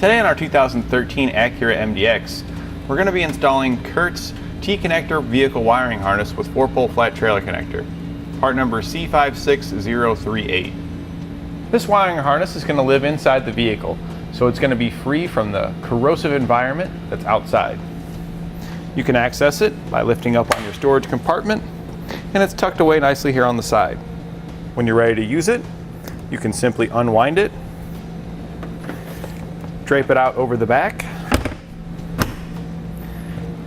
Today on our 2013 Acura MDX, we're going to be installing Curt's T-connector vehicle wiring harness with 4-pole flat trailer connector, part number C56038. This wiring harness is going to live inside the vehicle, so it's going to be free from the corrosive environment that's outside. You can access it by lifting up on your storage compartment, and it's tucked away nicely here on the side. When you're ready to use it, you can simply unwind it, drape it out over the back,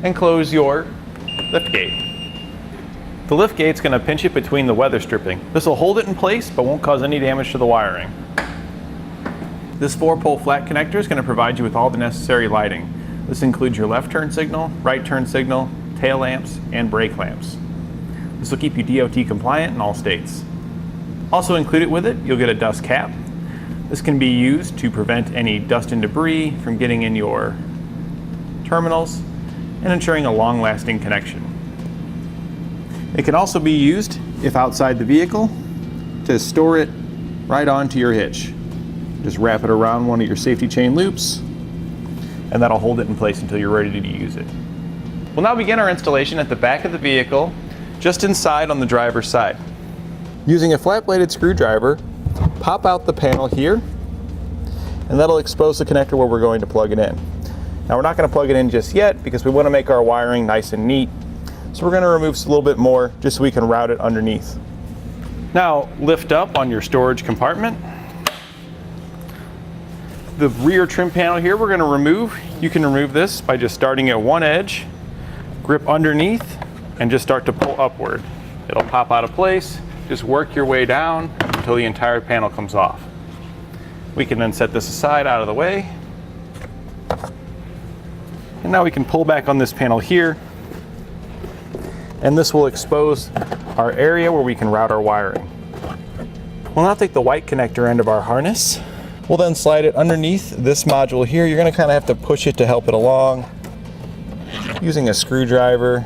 and close your liftgate. The liftgate's going to pinch it between the weather stripping. This will hold it in place but won't cause any damage to the wiring. This 4-pole flat connector is going to provide you with all the necessary lighting. This includes your left turn signal, right turn signal, tail lamps, and brake lamps. This will keep you DOT compliant in all states. Also included with it, you'll get a dust cap. This can be used to prevent any dust and debris from getting in your terminals and ensuring a long-lasting connection. It can also be used, if outside the vehicle, to store it right onto your hitch. Just wrap it around one of your safety chain loops, and that'll hold it in place until you're ready to use it. We'll now begin our installation at the back of the vehicle, just inside on the driver's side. Using a flat-bladed screwdriver, pop out the panel here, and that'll expose the connector where we're going to plug it in. Now we're not going to plug it in just yet because we want to make our wiring nice and neat, so we're going to remove a little bit more just so we can route it underneath. Now lift up on your storage compartment. The rear trim panel here we're going to remove. You can remove this by just starting at one edge, grip underneath, and just start to pull upward. It'll pop out of place. Just work your way down until the entire panel comes off. We can then set this aside out of the way. And now we can pull back on this panel here, and this will expose our area where we can route our wiring. We'll now take the white connector end of our harness. We'll then slide it underneath this module here. You're going to kind of have to push it to help it along. Using a screwdriver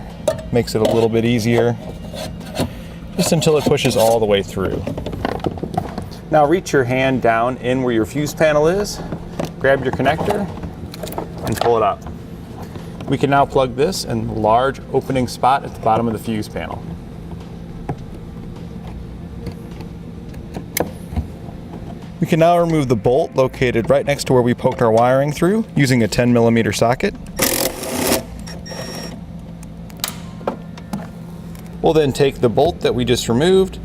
makes it a little bit easier, just until it pushes all the way through. Now reach your hand down in where your fuse panel is, grab your connector, and pull it up. We can now plug this in the large opening spot at the bottom of the fuse panel. We can now remove the bolt located right next to where we poked our wiring through using a 10mm socket. We'll then take the bolt that we just removed,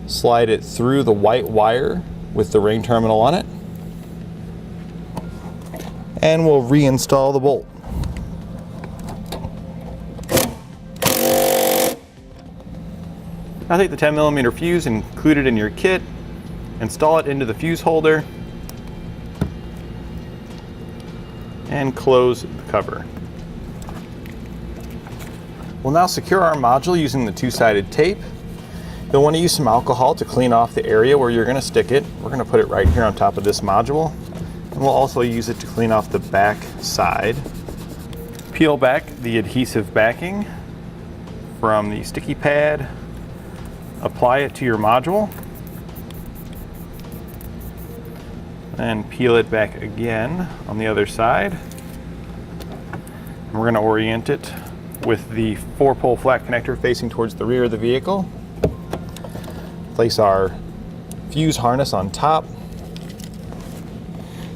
slide it through the white wire with the ring terminal on it, and we'll reinstall the bolt. Now take the 10mm fuse included in your kit, install it into the fuse holder, and close the cover. We'll now secure our module using the two-sided tape. You'll want to use some alcohol to clean off the area where you're going to stick it. We're going to put it right here on top of this module, and we'll also use it to clean off the back side. Peel back the adhesive backing from the sticky pad, apply it to your module, and peel it back again on the other side. And we're going to orient it with the 4-pole flat connector facing towards the rear of the vehicle. Place our fuse harness on top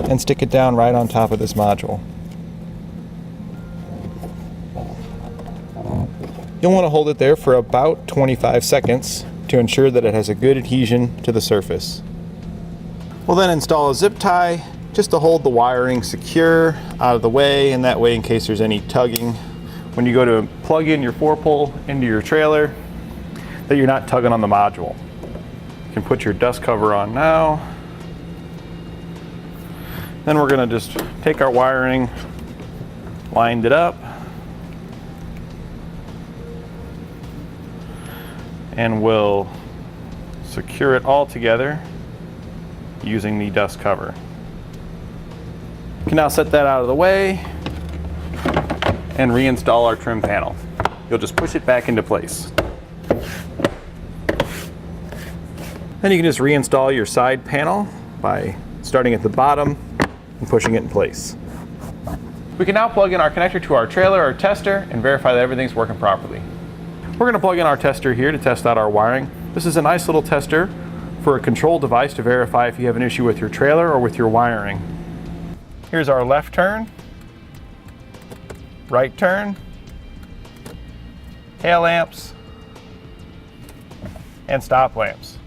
and stick it down right on top of this module. You'll want to hold it there for about 25 seconds to ensure that it has a good adhesion to the surface. We'll then install a zip tie just to hold the wiring secure out of the way, and that way in case there's any tugging when you go to plug in your 4-pole into your trailer, that you're not tugging on the module. You can put your dust cover on now. Then we're going to just take our wiring, lined it up, and we'll secure it all together using the dust cover. You can now set that out of the way and reinstall our trim panel. You'll just push it back into place. Then you can just reinstall your side panel by starting at the bottom and pushing it in place. We can now plug in our connector to our trailer or tester and verify that everything's working properly. We're going to plug in our tester here to test out our wiring. This is a nice little tester for a control device to verify if you have an issue with your trailer or with your wiring. Here's our left turn, right turn, tail lamps, and stop lamps.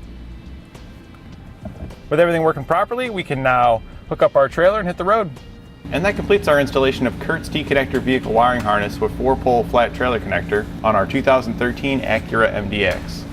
With everything working properly, we can now hook up our trailer and hit the road. And that completes our installation of Curt's T-connector vehicle wiring harness with 4-pole flat trailer connector on our 2013 Acura MDX.